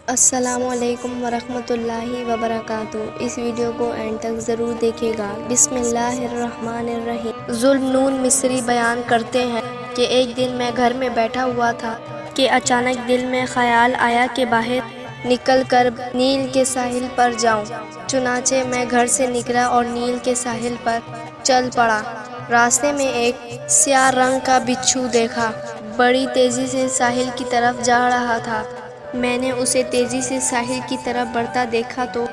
السلام علیکم ورحمۃ اللہ وبرکاتہ۔ اس ویڈیو کو اینڈ تک ضرور دیکھیے گا۔ بسم اللہ الرحمن الرحیم۔ ذوالنون مصری بیان کرتے ہیں کہ ایک دن میں گھر میں بیٹھا ہوا تھا کہ اچانک دل میں خیال آیا کہ باہر نکل کر نیل کے ساحل پر جاؤں۔ چنانچہ میں گھر سے نکلا اور نیل کے ساحل پر چل پڑا۔ راستے میں ایک سیاہ رنگ کا بچھو دیکھا، بڑی تیزی سے ساحل کی طرف جا رہا تھا۔ میں نے اسے تیزی سے ساحل کی طرف بڑھتا دیکھا تو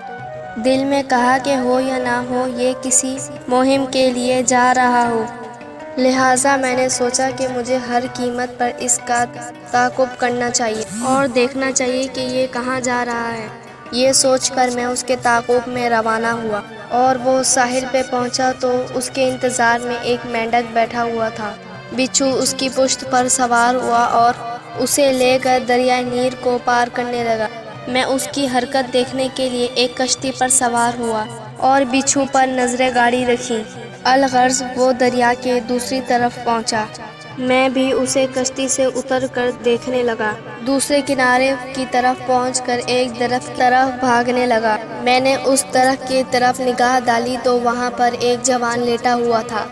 دل میں کہا کہ ہو یا نہ ہو یہ کسی مہم کے لیے جا رہا ہو، لہٰذا میں نے سوچا کہ مجھے ہر قیمت پر اس کا تعاقب کرنا چاہیے اور دیکھنا چاہیے کہ یہ کہاں جا رہا ہے۔ یہ سوچ کر میں اس کے تعاقب میں روانہ ہوا اور وہ ساحل پہ پہنچا تو اس کے انتظار میں ایک مینڈک بیٹھا ہوا تھا۔ بچھو اس کی پشت پر سوار ہوا اور اسے لے کر دریائے نیل کو پار کرنے لگا۔ میں اس کی حرکت دیکھنے کے لیے ایک کشتی پر سوار ہوا اور بچھو پر نظریں گاڑی رکھی۔ الغرض وہ دریا کے دوسری طرف پہنچا۔ میں بھی اسے کشتی سے اتر کر دیکھنے لگا۔ دوسرے کنارے کی طرف پہنچ کر ایک درخت طرف بھاگنے لگا۔ میں نے اس درخت کی طرف نگاہ ڈالی تو وہاں پر ایک جوان لیٹا ہوا تھا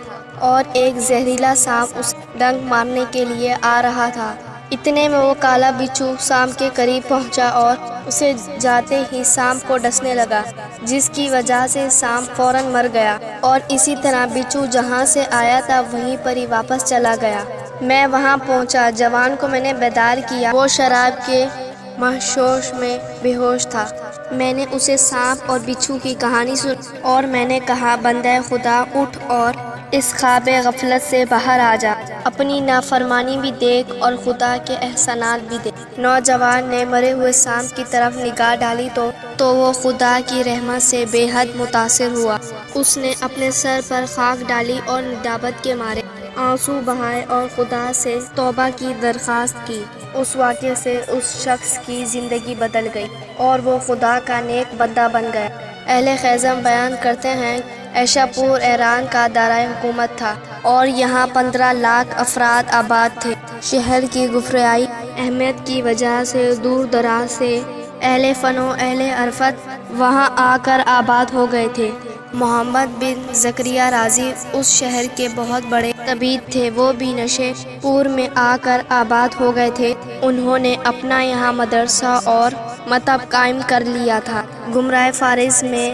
اور ایک زہریلا سانپ اسے ڈنک مارنے کے لیے آ رہا تھا۔ اتنے میں وہ کالا بچھو سانپ کے قریب پہنچا اور اسے جاتے ہی سانپ کو ڈسنے لگا، جس کی وجہ سے سانپ فوراً مر گیا اور اسی طرح بچھو جہاں سے آیا تھا وہیں پر ہی واپس چلا گیا۔ میں وہاں پہنچا، جوان کو میں نے بیدار کیا۔ وہ شراب کے مشوش میں بے ہوش تھا۔ میں نے اسے سانپ اور بچھو کی کہانی سنائی اور میں نے کہا، بندہ خدا اٹھ اور اس خواب غفلت سے باہر آ جا، اپنی نافرمانی بھی دیکھ اور خدا کے احسانات بھی دیکھ۔ نوجوان نے مرے ہوئے سانپ کی طرف نگاہ ڈالی تو وہ خدا کی رحمت سے بے حد متاثر ہوا۔ اس نے اپنے سر پر خاک ڈالی اور ندامت کے مارے آنسو بہائے اور خدا سے توبہ کی درخواست کی۔ اس واقعے سے اس شخص کی زندگی بدل گئی اور وہ خدا کا نیک بندہ بن گیا۔ اہل خیزم بیان کرتے ہیں، ایشا پور ایران کا دارائے حکومت تھا اور یہاں 15 لاکھ افراد آباد تھے۔ شہر کی گفریائی اہمیت کی وجہ سے دور دراز سے اہل فن و اہل عرفت وہاں آ کر آباد ہو گئے تھے۔ محمد بن زکریا رازی اس شہر کے بہت بڑے طبیب تھے، وہ بھی نشے پور میں آ کر آباد ہو گئے تھے۔ انہوں نے اپنا یہاں مدرسہ اور مکتب قائم کر لیا تھا۔ گمرہ فارس میں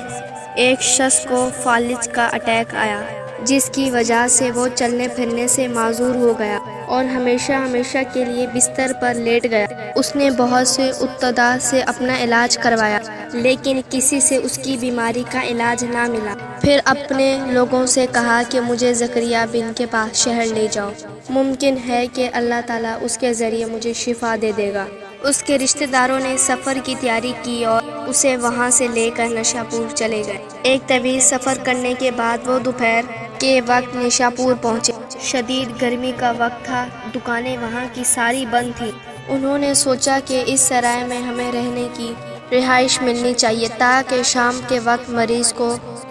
ایک شخص کو فالج کا اٹیک آیا، جس کی وجہ سے وہ چلنے پھرنے سے معذور ہو گیا اور ہمیشہ کے لیے بستر پر لیٹ گیا۔ اس نے بہت سے ابتداء سے اپنا علاج کروایا، لیکن کسی سے اس کی بیماری کا علاج نہ ملا۔ پھر اپنے لوگوں سے کہا کہ مجھے زکریا بن کے پاس شہر لے جاؤ، ممکن ہے کہ اللہ تعالیٰ اس کے ذریعے مجھے شفا دے دے گا۔ اس کے رشتہ داروں نے سفر کی تیاری کی اور اسے وہاں سے لے کر نشاپور چلے گئے۔ ایک طویل سفر کرنے کے بعد وہ دوپہر کے وقت نشاپور پہنچے۔ شدید گرمی کا وقت تھا، دکانیں وہاں کی ساری بند تھیں۔ انہوں نے سوچا کہ اس سرائے میں ہمیں رہنے کی رہائش ملنی چاہیے تاکہ شام کے وقت مریض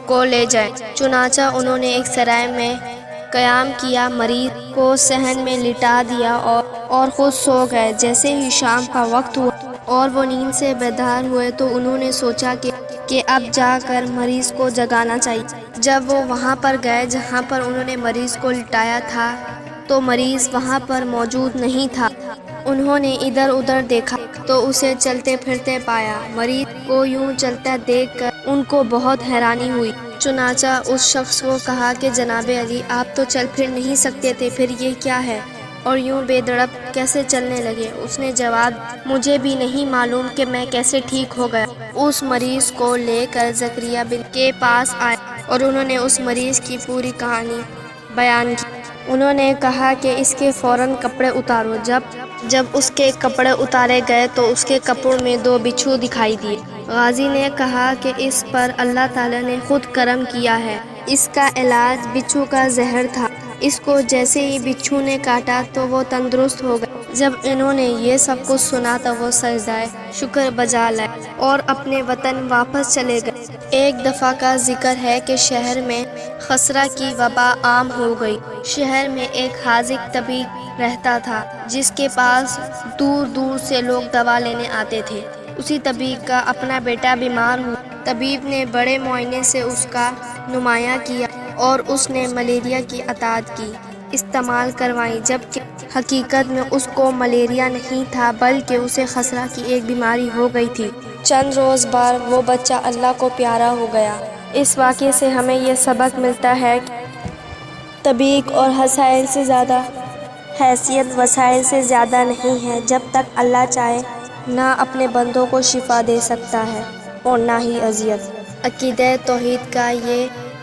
کو لے جائیں۔ چنانچہ انہوں نے ایک سرائے میں قیام کیا، مریض کو صحن میں لٹا دیا اور خود سو گئے۔ جیسے ہی شام کا وقت ہوا اور وہ نیند سے بیدار ہوئے تو انہوں نے سوچا کہ اب جا کر مریض کو جگانا چاہیے۔ جب وہ وہاں پر گئے جہاں پر انہوں نے مریض کو لٹایا تھا تو مریض وہاں پر موجود نہیں تھا۔ انہوں نے ادھر ادھر دیکھا تو اسے چلتے پھرتے پایا۔ مریض کو یوں چلتا دیکھ کر ان کو بہت حیرانی ہوئی۔ چنانچہ اس شخص کو کہا کہ جناب علی، آپ تو چل پھر نہیں سکتے تھے، پھر یہ کیا ہے اور یوں بے دڑپ کیسے چلنے لگے؟ اس نے جواب دیا، مجھے بھی نہیں معلوم کہ میں کیسے ٹھیک ہو گیا۔ اس مریض کو لے کر زکریا بن کے پاس آئے اور انہوں نے اس مریض کی پوری کہانی بیان کی۔ انہوں نے کہا کہ اس کے فوراً کپڑے اتارو۔ جب اس کے کپڑے اتارے گئے تو اس کے کپڑوں میں 2 بچھو دکھائی دیے۔ غازی نے کہا کہ اس پر اللہ تعالیٰ نے خود کرم کیا ہے، اس کا علاج بچھو کا زہر تھا، اس کو جیسے ہی بچھو نے کاٹا تو وہ تندرست ہو گیا۔ جب انہوں نے یہ سب کچھ سنا تو وہ سجدہ شکر بجا لائے اور اپنے وطن واپس چلے گئے۔ ایک دفعہ کا ذکر ہے کہ شہر میں خسرہ کی وبا عام ہو گئی۔ شہر میں ایک حاذق طبیب رہتا تھا جس کے پاس دور دور سے لوگ دوا لینے آتے تھے۔ اسی طبیب کا اپنا بیٹا بیمار ہوا۔ طبیب نے بڑے معائنے سے اس کا نمایاں کیا اور اس نے ملیریا کی عطیات کی استعمال کروائیں، جبکہ حقیقت میں اس کو ملیریا نہیں تھا بلکہ اسے خسرہ کی ایک بیماری ہو گئی تھی۔ چند روز بعد وہ بچہ اللہ کو پیارا ہو گیا۔ اس واقعے سے ہمیں یہ سبق ملتا ہے کہ طبیب اور وسائل سے زیادہ حیثیت وسائل سے زیادہ نہیں ہے۔ جب تک اللہ چاہے نہ اپنے بندوں کو شفا دے سکتا ہے اور نہ ہی اذیت۔ عقیدہ توحید کا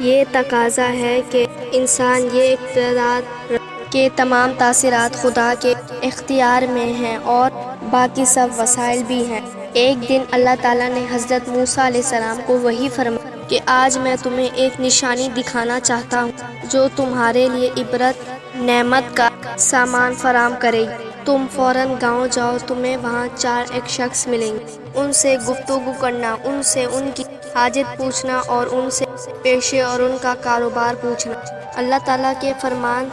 یہ تقاضا ہے کہ انسان یہ اعتقاد رکھے کہ تمام تاثیرات خدا کے اختیار میں ہیں اور باقی سب وسائل بھی ہیں۔ ایک دن اللہ تعالیٰ نے حضرت موسیٰ علیہ السلام کو وحی فرمایا کہ آج میں تمہیں ایک نشانی دکھانا چاہتا ہوں جو تمہارے لیے عبرت نعمت کا سامان فراہم کرے گی۔ تم فوراً گاؤں جاؤ، تمہیں وہاں ایک شخص ملیں گے، ان سے گفتگو کرنا، ان سے ان کی حاجت پوچھنا اور ان سے پیشے اور ان کا کاروبار پوچھنا۔ اللہ تعالیٰ کے فرمان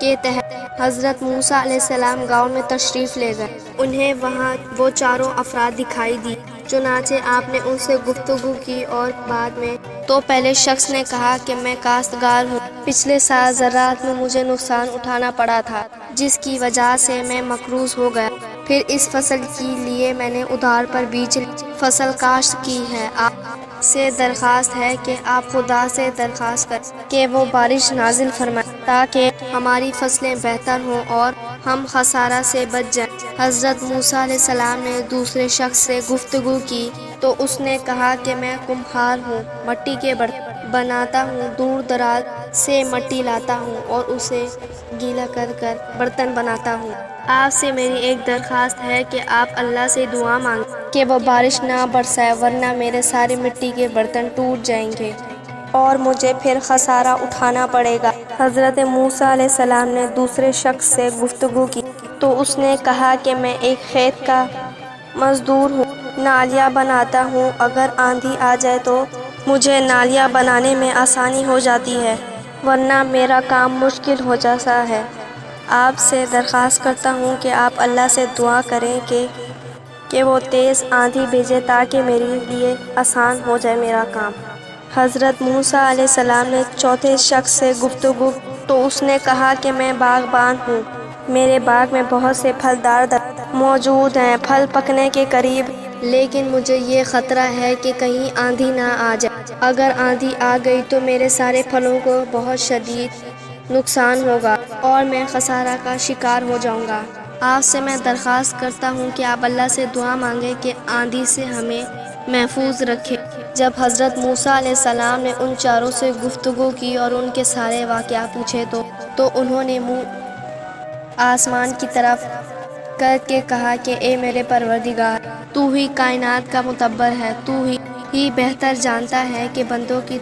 کے تحت حضرت موسیٰ علیہ السلام گاؤں میں تشریف لے گئے۔ انہیں وہاں وہ چاروں افراد دکھائی دی۔ چنانچہ آپ نے ان سے گفتگو کی اور بعد میں تو پہلے شخص نے کہا کہ میں کاشتکار ہوں، پچھلے سال زراعت میں مجھے نقصان اٹھانا پڑا تھا جس کی وجہ سے میں مقروض ہو گیا، پھر اس فصل کے لیے میں نے ادھار پر بیج فصل کاشت کی ہے۔ آپ سے درخواست ہے کہ آپ خدا سے درخواست کریں کہ وہ بارش نازل فرمائے تاکہ ہماری فصلیں بہتر ہوں اور ہم خسارہ سے بچ جائیں۔ حضرت موسیٰ علیہ السلام نے دوسرے شخص سے گفتگو کی تو اس نے کہا کہ میں کمہار ہوں، مٹی کے برتن بناتا ہوں، دور دراز سے مٹی لاتا ہوں اور اسے گیلا کر کر برتن بناتا ہوں۔ آپ سے میری ایک درخواست ہے کہ آپ اللہ سے دعا مانگیں کہ وہ بارش نہ برسائے ورنہ میرے سارے مٹی کے برتن ٹوٹ جائیں گے اور مجھے پھر خسارہ اٹھانا پڑے گا۔ حضرت موسیٰ علیہ السلام نے دوسرے شخص سے گفتگو کی تو اس نے کہا کہ میں ایک کھیت کا مزدور ہوں، نالیاں بناتا ہوں، اگر آندھی آ جائے تو مجھے نالیاں بنانے میں آسانی ہو جاتی ہے ورنہ میرا کام مشکل ہو جاتا ہے۔ آپ سے درخواست کرتا ہوں کہ آپ اللہ سے دعا کریں کہ وہ تیز آندھی بھیجے تاکہ میرے لیے آسان ہو جائے میرا کام۔ حضرت موسیٰ علیہ السلام نے چوتھے شخص سے گفتگو تو اس نے کہا کہ میں باغبان ہوں، میرے باغ میں بہت سے پھلدار درخت موجود ہیں، پھل پکنے کے قریب، لیکن مجھے یہ خطرہ ہے کہ کہیں آندھی نہ آ جائے۔ اگر آندھی آ گئی تو میرے سارے پھلوں کو بہت شدید نقصان ہوگا اور میں خسارہ کا شکار ہو جاؤں گا۔ آپ سے میں درخواست کرتا ہوں کہ آپ اللہ سے دعا مانگیں کہ آندھی سے ہمیں محفوظ رکھے۔ جب حضرت موسیٰ علیہ السلام نے ان چاروں سے گفتگو کی اور ان کے سارے واقعات پوچھے تو انہوں نے منہ آسمان کی طرف کر کے کہا کہ اے میرے پروردگار، تو ہی کائنات کا مدبر ہے، تو ہی بہتر جانتا ہے کہ بندوں کی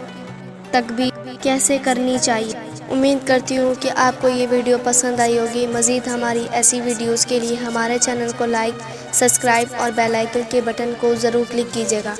تکبیر کیسے کرنی چاہیے۔ امید کرتی ہوں کہ آپ کو یہ ویڈیو پسند آئی ہوگی۔ مزید ہماری ایسی ویڈیوز کے لیے ہمارے چینل کو لائک، سبسکرائب اور بیل آئیکن کے بٹن کو ضرور کلک کیجیے گا۔